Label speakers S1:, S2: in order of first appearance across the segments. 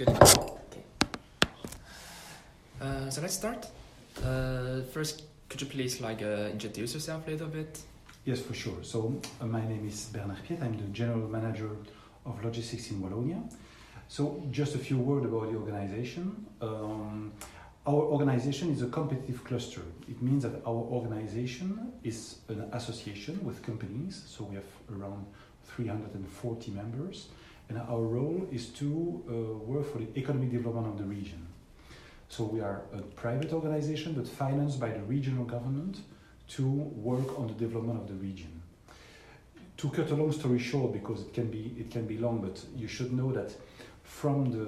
S1: Good. Okay. So let's start. First, could you please introduce yourself a little bit?
S2: Yes, for sure. So my name is Bernard1. I'm the general manager of logistics in Wallonia. So just a few words about the organization. Our organization is a competitive cluster. It means that our organization is an association with companies. So we have around 340 members. And our role is to work for the economic development of the region. So we are a private organization, but financed by the regional government to work on the development of the region. To cut a long story short, because it can be long, but you should know that from the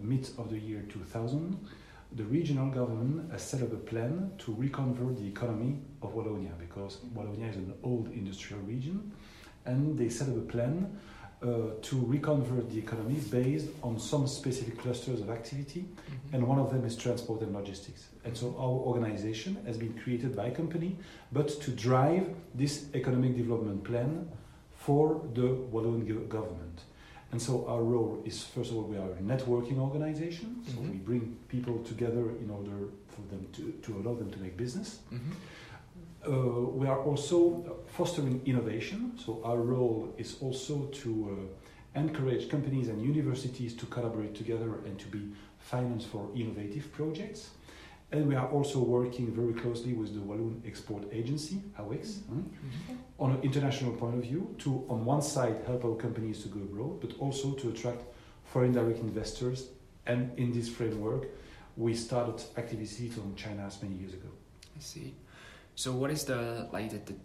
S2: mid of the year 2000, the regional government has set up a plan to reconvert the economy of Wallonia, because Wallonia is an old industrial region, and they set up a plan to reconvert the economy based on some specific clusters of activity, and one of them is transport and logistics. And so our organization has been created by a company, but to drive this economic development plan for the Walloon government. And so our role is, first of all, we are a networking organization, so we bring people together in order for them to allow them to make business. We are also fostering innovation, so our role is also to encourage companies and universities to collaborate together and to be financed for innovative projects. And we are also working very closely with the Walloon Export Agency, AWEX, on an international point of view, to on one side help our companies to go abroad, but also to attract foreign direct investors. And in this framework, we started activities on China as many years ago.
S1: I see. So what is the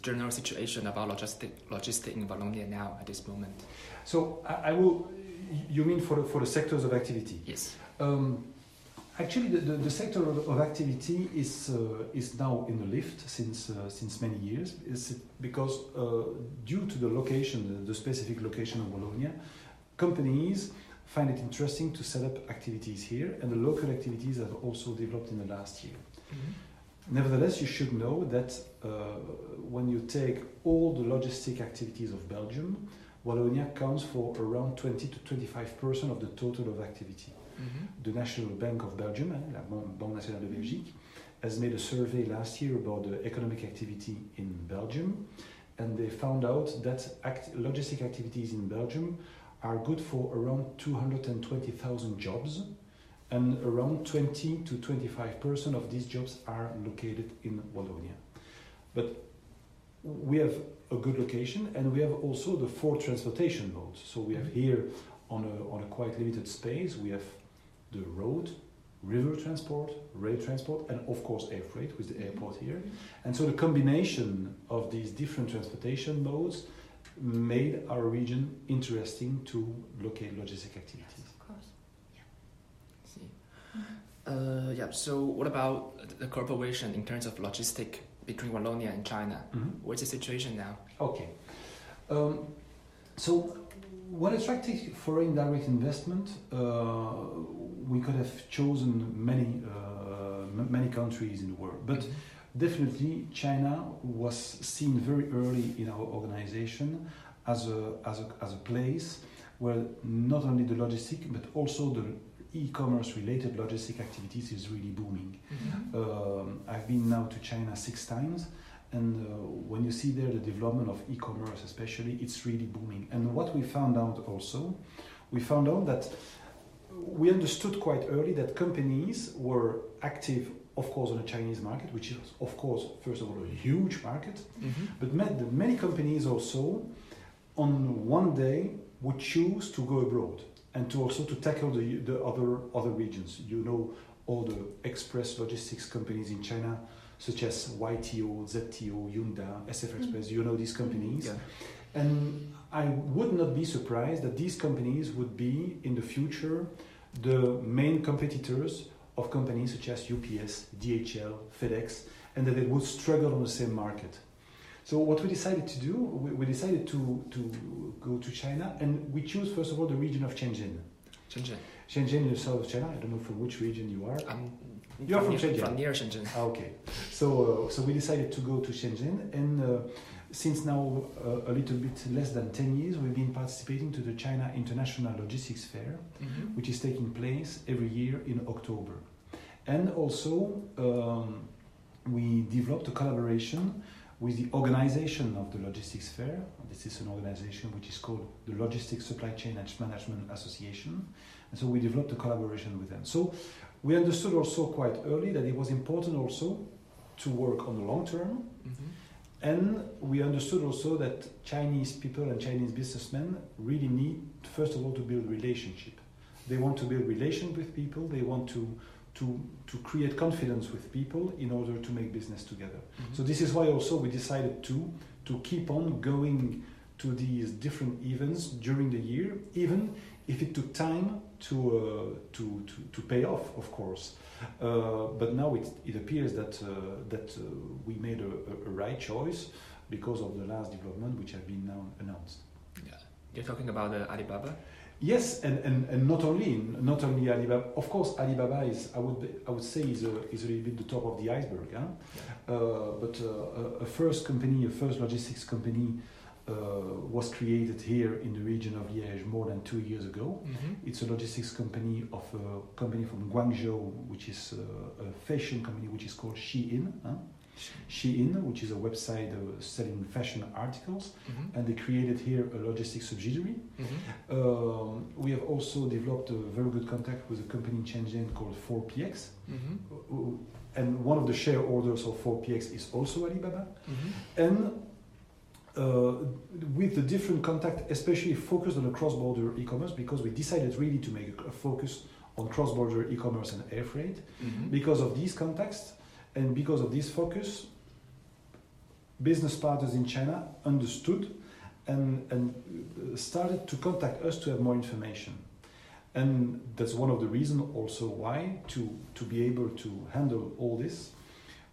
S1: general situation about logistics in Wallonia now at this moment?
S2: So I will. You mean for the sectors of activity?
S1: Yes.
S2: Actually, the sector of activity is now in the lift since many years. It's because due to the location, the specific location of Wallonia, companies find it interesting to set up activities here, and the local activities have also developed in the last year. Nevertheless, you should know that when you take all the logistic activities of Belgium, Wallonia counts for around 20 to 25% of the total of activity. The National Bank of Belgium, la Banque Nationale de Belgique, has made a survey last year about the economic activity in Belgium, and they found out that logistic activities in Belgium are good for around 220,000 jobs. And around 20 to 25% of these jobs are located in Wallonia. But we have a good location, and we have also the 4 transportation modes. So we have here on a quite limited space, we have the road, river transport, rail transport, and of course air freight with the airport here. And so the combination of these different transportation modes made our region interesting to locate logistic activities.
S1: So what about the cooperation in terms of logistics between Wallonia and China? What's the situation now?
S2: Okay. So what attracted foreign direct investment, we could have chosen many countries in the world, but definitely China was seen very early in our organization as a place where not only the logistic but also the e-commerce related logistic activities is really booming. I've been now to China 6 times, and when you see there the development of e-commerce especially, it's really booming. And what we found out also, that we understood quite early that companies were active, of course, on the Chinese market, which is, of course, first of all, a huge market, but many companies also on one day would choose to go abroad and to also to tackle the other regions. You know, all the express logistics companies in China, such as YTO, ZTO, Yunda, SF Express, you know these companies. And I would not be surprised that these companies would be, in the future, the main competitors of companies such as UPS, DHL, FedEx, and that they would struggle on the same market. So what we decided to do, we decided to go to China, and we choose first of all the region of Shenzhen. Shenzhen in the south of China. I don't know from which region you are.
S1: You're from Shenzhen. From near Shenzhen.
S2: Okay. So we decided to go to Shenzhen, and since now a little bit less than 10 years, we've been participating to the China International Logistics Fair, which is taking place every year in October. And also, we developed a collaboration with the organization of the Logistics Fair. This is an organization which is called the Logistics Supply Chain Management Association. And so we developed a collaboration with them. So we understood also quite early that it was important also to work on the long term. And we understood also that Chinese people and Chinese businessmen really need, first of all, to build relationship. They want to build relation with people. They want to create confidence with people in order to make business together. So this is why also we decided to keep on going to these different events during the year, even if it took time to pay off, of course. But now it appears that we made a right choice because of the last development which have been now announced.
S1: Yeah. You're talking about Alibaba?
S2: Yes, and not only Alibaba. Of course, Alibaba is I would say is a little bit the top of the iceberg. Huh? Yeah. But a first logistics company was created here in the region of Liège more than 2 years ago. It's a logistics company of a company from Guangzhou, which is a fashion company which is called Shein. Huh? Shein, which is a website selling fashion articles, and they created here a logistics subsidiary. We have also developed a very good contact with a company in Shenzhen called 4PX, and one of the shareholders of 4PX is also Alibaba. And with the different contact, especially focused on the cross-border e-commerce, because we decided really to make a focus on cross-border e-commerce and air freight. Because of these contacts and because of this focus, business partners in China understood and started to contact us to have more information. And that's one of the reasons also why, to be able to handle all this,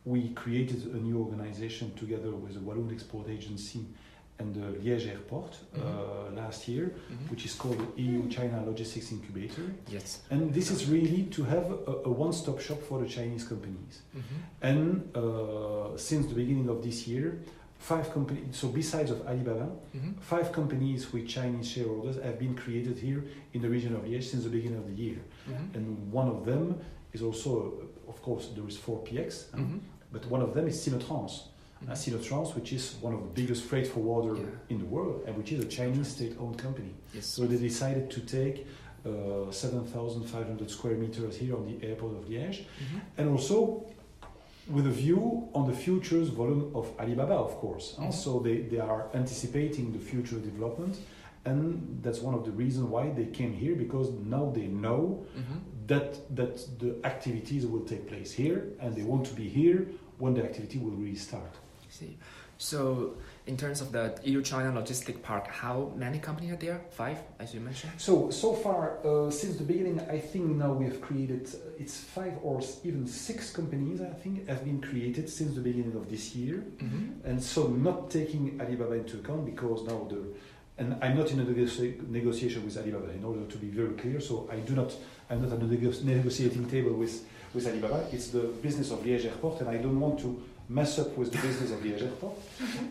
S2: we created a new organization together with the Walloon Export Agency and the Liège Airport last year, which is called the EU-China Logistics Incubator.
S1: Yes.
S2: And this is really to have a one-stop shop for the Chinese companies. And since the beginning of this year, 5 companies, so besides of Alibaba, 5 companies with Chinese shareholders have been created here in the region of Liège since the beginning of the year. And one of them is also, of course, there is 4PX, but one of them is Sinotrans. Sinotrans, which is one of the biggest freight forwarder in the world, and which is a Chinese state-owned company. Yes. So they decided to take 7,500 square meters here on the airport of Liège, and also with a view on the future's volume of Alibaba, of course. So they are anticipating the future development, and that's one of the reasons why they came here, because now they know that the activities will take place here, and they want to be here when the activity will really start.
S1: See. So, in terms of the EU-China Logistic Park, how many companies are there? 5, as you mentioned?
S2: So far, since the beginning, I think now we have created, it's 5 or even 6 companies, I think, have been created since the beginning of this year. And so not taking Alibaba into account, because now and I'm not in a negotiation with Alibaba, in order to be very clear, so I'm not at the negotiating table with Alibaba. It's the business of Liège Airport, and I don't want to mess up with the business of Liège Airport.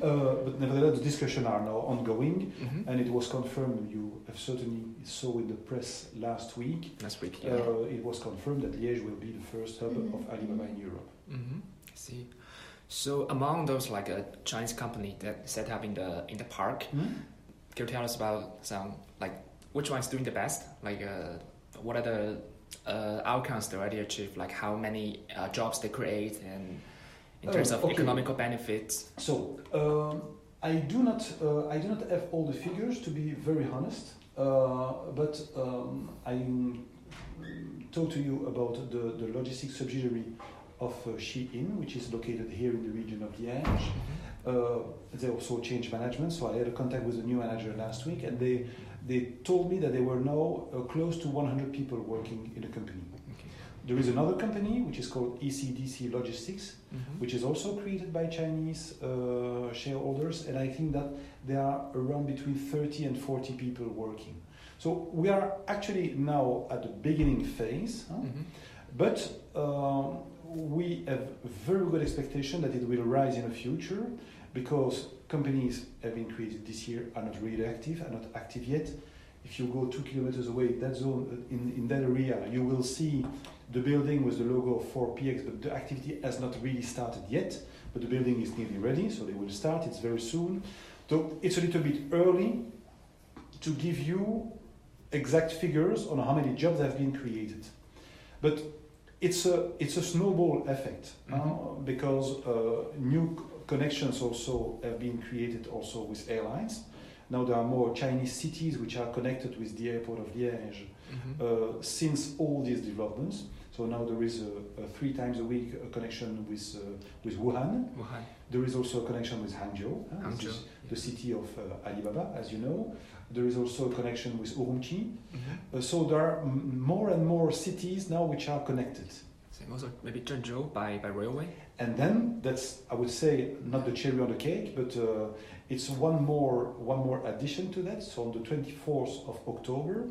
S2: But nevertheless, the discussions are now ongoing, and it was confirmed, you have certainly saw in the press last week,
S1: yeah.
S2: It was confirmed that Liège will be the first hub of Alibaba in Europe.
S1: I see. So among those Chinese company that set up in the park, can you tell us about some, which one is doing the best? What are the outcomes they already achieved? How many jobs they create, and in terms of economical benefits? So
S2: I do not have all the figures, to be very honest. But I talk to you about the logistics subsidiary of Shein, which is located here in the region of Liège. They also changed management, so I had a contact with the new manager last week, and they told me that they were now close to 100 people working in the company. Okay. There is another company which is called ECDC Logistics, which is also created by Chinese shareholders, and I think that there are around between 30 and 40 people working. So we are actually now at the beginning phase, but we have very good expectation that it will rise in the future, because companies have been created this year are not really active, are not active yet. If you go 2 kilometers away, that zone in that area, you will see the building with the logo of 4PX, but the activity has not really started yet. But the building is nearly ready, so they will start. It's very soon. So it's a little bit early to give you exact figures on how many jobs have been created. But it's a snowball effect, because new connections also have been created also with airlines. Now there are more Chinese cities which are connected with the airport of Liège since all these developments. So now there is a 3 times a week a connection with Wuhan. There is also a connection with Hangzhou, the city of Alibaba, as you know. There is also a connection with Urumqi. So there are more and more cities now which are connected.
S1: Same also maybe Zhengzhou by railway.
S2: And then that's, I would say, not the cherry on the cake, but it's one more addition to that. So on the 24th of October,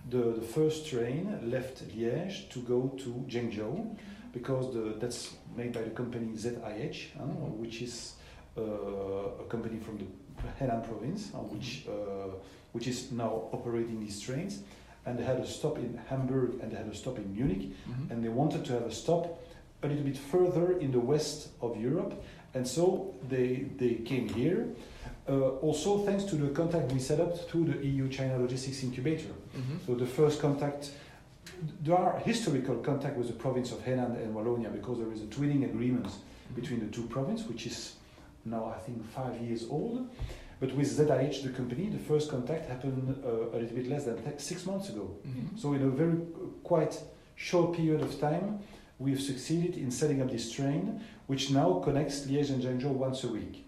S2: the first train left Liège to go to Zhengzhou, because that's made by the company ZIH, which is a company from the Henan province, which is now operating these trains. And they had a stop in Hamburg and they had a stop in Munich, and they wanted to have a stop a little bit further in the west of Europe, and so they came here. Also thanks to the contact we set up through the EU-China Logistics Incubator. So the first contact, there are historical contact with the province of Henan and Wallonia, because there is a twinning agreement between the two provinces, which is now I think 5 years old. But with ZIH, the company, the first contact happened a little bit less than 6 months ago. So in a very quite short period of time, we have succeeded in setting up this train, which now connects Liège and Zhengzhou once a week.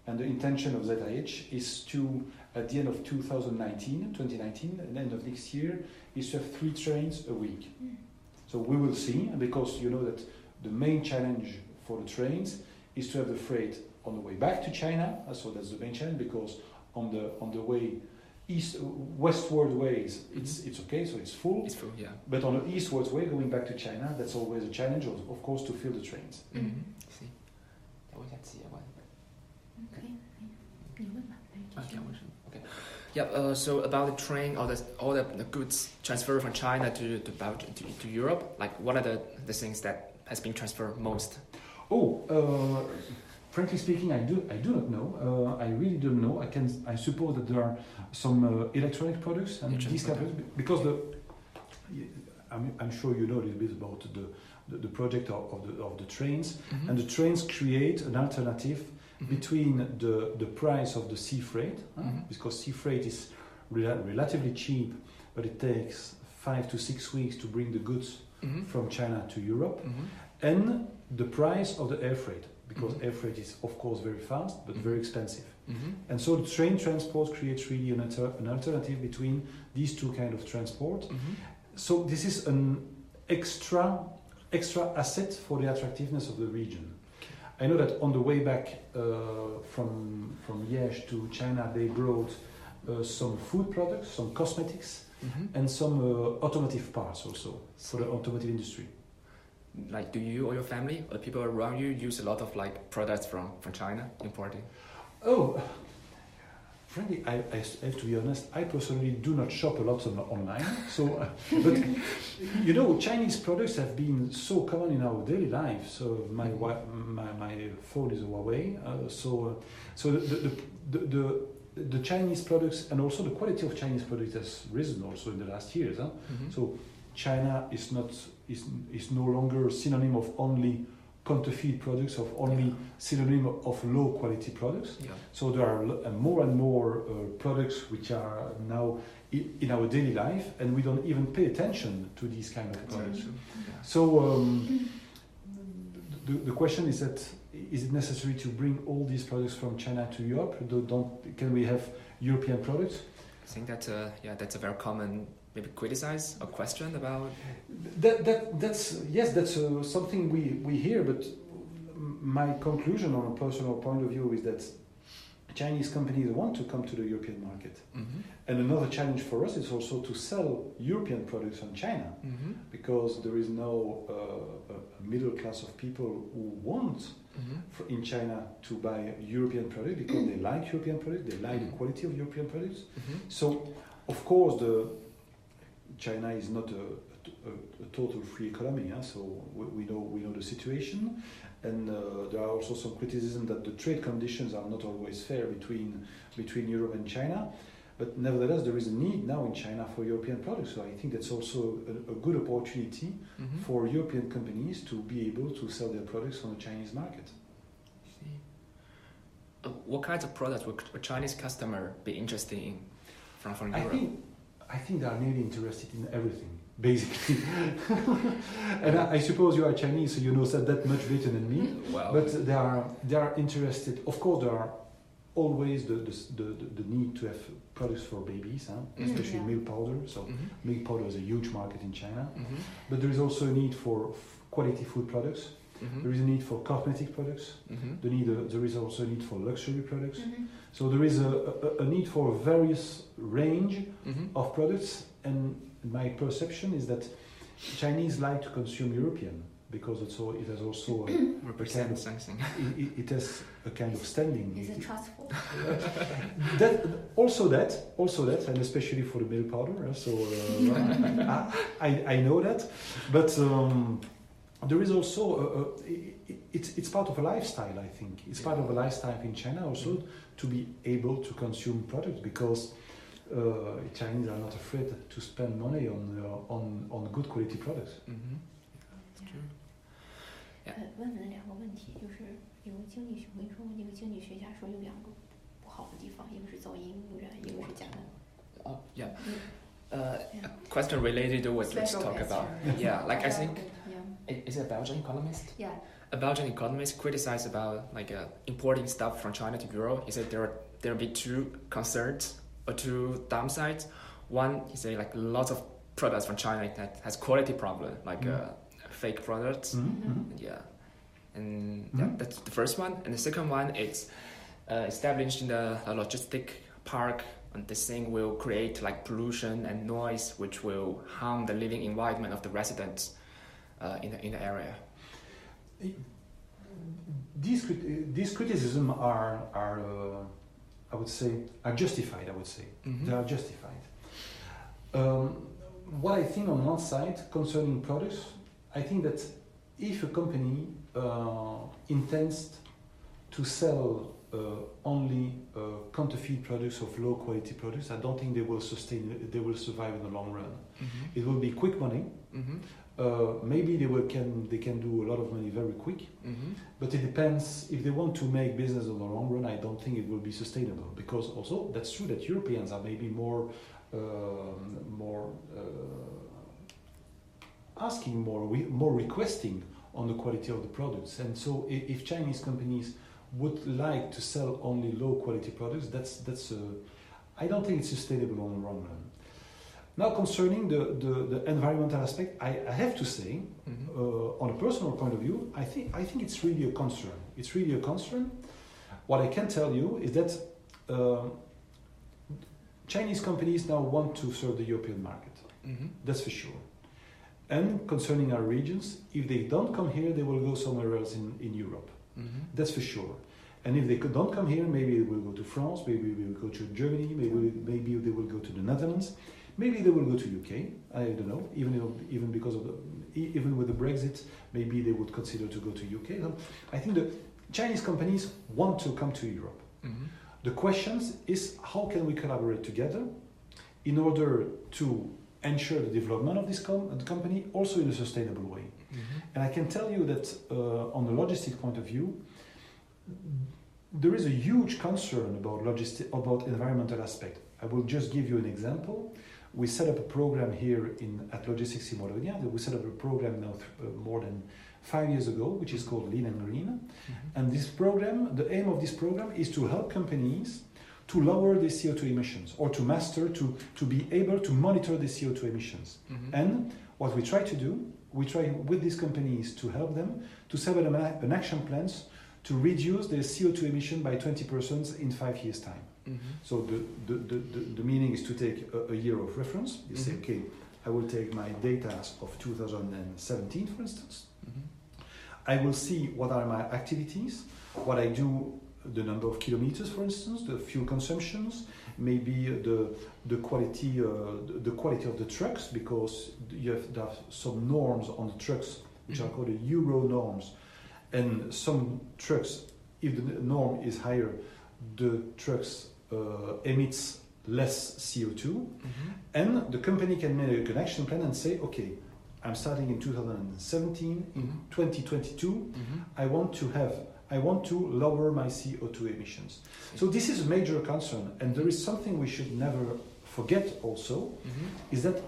S2: And the intention of ZIH is to, at the end of 2019, at the end of next year, is to have 3 trains a week. So we will see, because you know that the main challenge for the trains is to have the freight on the way back to China. So that's the main challenge, because on the way westward ways, it's okay, so it's full.
S1: It's full, yeah.
S2: But on the eastward way, going back to China, that's always a challenge, of course, to fill the trains.
S1: See. Okay. Yeah. So about the train, all the goods transferred from China to Europe. Like, what are the things that has been transferred most?
S2: Frankly speaking, I do not know. I really don't know. I suppose that there are some electronic products and these kind of, because I'm sure you know a little bit about the project of the trains, and the trains create an alternative between the price of the sea freight, because sea freight is relatively cheap, but it takes 5 to 6 weeks to bring the goods from China to Europe, and the price of the air freight, because air freight is of course very fast but very expensive. And so the train transport creates really an alternative between these two kind of transport. So this is an extra asset for the attractiveness of the region. I know that on the way back from Liège to China, they brought some food products, some cosmetics, and some automotive parts also for the automotive industry.
S1: Like, do you or your family or people around you use a lot of like products from China imported?
S2: Frankly, I have to be honest, I personally do not shop a lot online. So, but you know, Chinese products have been so common in our daily life. So my phone is a Huawei. So the Chinese products, and also the quality of Chinese products has risen also in the last years. So China is no longer a synonym of only counterfeit products, of only synonym of low quality products. So there are more and more products which are now in our daily life, and we don't even pay attention to these kind of products. So the question is that, is it necessary to bring all these products from China to Europe? Can we have European products?
S1: I think that's a very common maybe criticize or question about
S2: that's something we hear, but my conclusion on a personal point of view is that Chinese companies want to come to the European market.
S1: Mm-hmm.
S2: And another challenge for us is also to sell European products on China,
S1: Mm-hmm.
S2: because there is now a middle class of people who want
S1: Mm-hmm.
S2: in China to buy European products because they like European products, they like the quality of European products.
S1: Mm-hmm.
S2: So, of course, China is not a total free economy. So we know the situation, and there are also some criticism that the trade conditions are not always fair between Europe and China. But nevertheless, there is a need now in China for European products. So I think that's also a good opportunity
S1: Mm-hmm.
S2: for European companies to be able to sell their products on the Chinese market.
S1: What kinds of products would a Chinese customer be interested in from Europe?
S2: I think they are nearly interested in everything, basically. And I suppose you are Chinese, so you know that much better than me.
S1: Well,
S2: But they are interested. Of course, there are always the need to have products for babies, especially milk powder. So
S1: Mm-hmm.
S2: milk powder is a huge market in China.
S1: Mm-hmm.
S2: But there is also a need for quality food products.
S1: Mm-hmm.
S2: There is a need for cosmetic products.
S1: Mm-hmm.
S2: There is also a need for luxury products.
S3: Mm-hmm.
S2: So there is a need for various range
S1: Mm-hmm.
S2: of products, and my perception is that Chinese like to consume European because it has also
S1: Represent something.
S2: it has a kind of standing.
S3: Is it trustful?
S2: Also that, and especially for the milk powder. So I know that, but there is also it's part of a lifestyle. I think it's part of a lifestyle in China also to be able to consume products, because Chinese are not afraid to spend money on good quality products.
S1: Mm-hmm. That's true.
S3: 问了两个问题，就是有个经济学，我跟你说，那个经济学家说有两个不好的地方，一个是噪音污染，一个是甲烷。
S1: Oh, yeah. Question related to what let's talk about. Yeah, like I think, is it a Belgian economist?
S3: Yeah.
S1: A Belgian economist criticized about importing stuff from China to Europe. He said there will be two concerns or two downsides. One, he said like lots of products from China that has quality problem, like fake products.
S2: Mm-hmm.
S1: Yeah, and that's the first one. And the second one is established in the logistic park, and this thing will create like pollution and noise, which will harm the living environment of the residents in the area.
S2: These criticisms are I would say are justified. I would say they are justified. What I think on one side concerning products, I think that if a company intends to sell only counterfeit products of low quality products, I don't think they will survive in the long run.
S1: Mm-hmm.
S2: It will be quick money.
S1: Mm-hmm.
S2: Maybe they can do a lot of money very quick, but it depends. If they want to make business in the long run, I don't think it will be sustainable, because also that's true that Europeans are maybe more asking more requesting on the quality of the products. And so if Chinese companies would like to sell only low quality products, that's I don't think it's sustainable on the long run. Now, concerning the environmental aspect, I have to say, on a personal point of view, I think it's really a concern. It's really a concern. What I can tell you is that Chinese companies now want to serve the European market. That's for sure. And concerning our regions, if they don't come here, they will go somewhere else in Europe. That's for sure. And if they don't come here, maybe they will go to France, maybe they will go to Germany, maybe they will go to the Netherlands, maybe they will go to UK. I don't know. Even because of even with the Brexit, maybe they would consider to go to UK. So I think the Chinese companies want to come to Europe. The question is, how can we collaborate together in order to ensure the development of this company also in a sustainable way? And I can tell you that on the logistic point of view, there is a huge concern about environmental aspect. I will just give you an example. We set up a program here at Logistics in Wallonia. We set up a program now more than 5 years ago, which is called Lean and Green. And this program, the aim of this program is to help companies to lower the CO2 emissions, or to master, to be able to monitor the CO2 emissions. And what we try to do, we try with these companies to help them to set up an action plans to reduce their CO2 emission by 20% in 5 years' time. So the meaning is to take a year of reference. You say, okay, I will take my data of 2017, for instance. I will see what are my activities, what I do, the number of kilometers, for instance, the fuel consumptions, maybe the quality of the trucks, because you have some norms on the trucks which are called the Euro norms, and some trucks, if the norm is higher, the trucks emits less CO2, and the company can make an action plan and say, okay, I'm starting in 2017, in 2022, I want to lower my CO2 emissions. So this is a major concern, and there is something we should never forget also, is that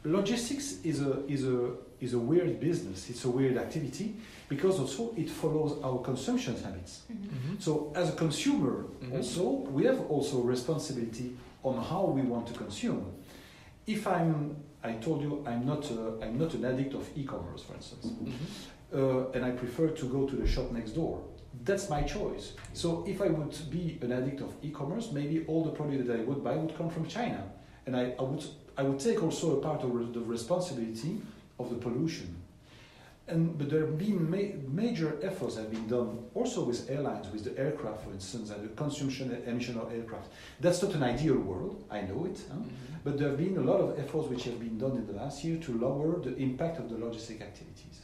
S2: logistics is a weird business, it's a weird activity, because also it follows our consumption habits. So as a consumer also, we have also responsibility on how we want to consume. If I told you I'm not an addict of e-commerce, for instance, and I prefer to go to the shop next door. That's my choice. So if I would be an addict of e-commerce, maybe all the products that I would buy would come from China, and I would take also a part of the responsibility of the pollution. But there have been major efforts have been done also with airlines, with the aircraft, for instance, and the consumption emission of aircraft. That's not an ideal world, I know it, but there have been a lot of efforts which have been done in the last year to lower the impact of the logistic activities.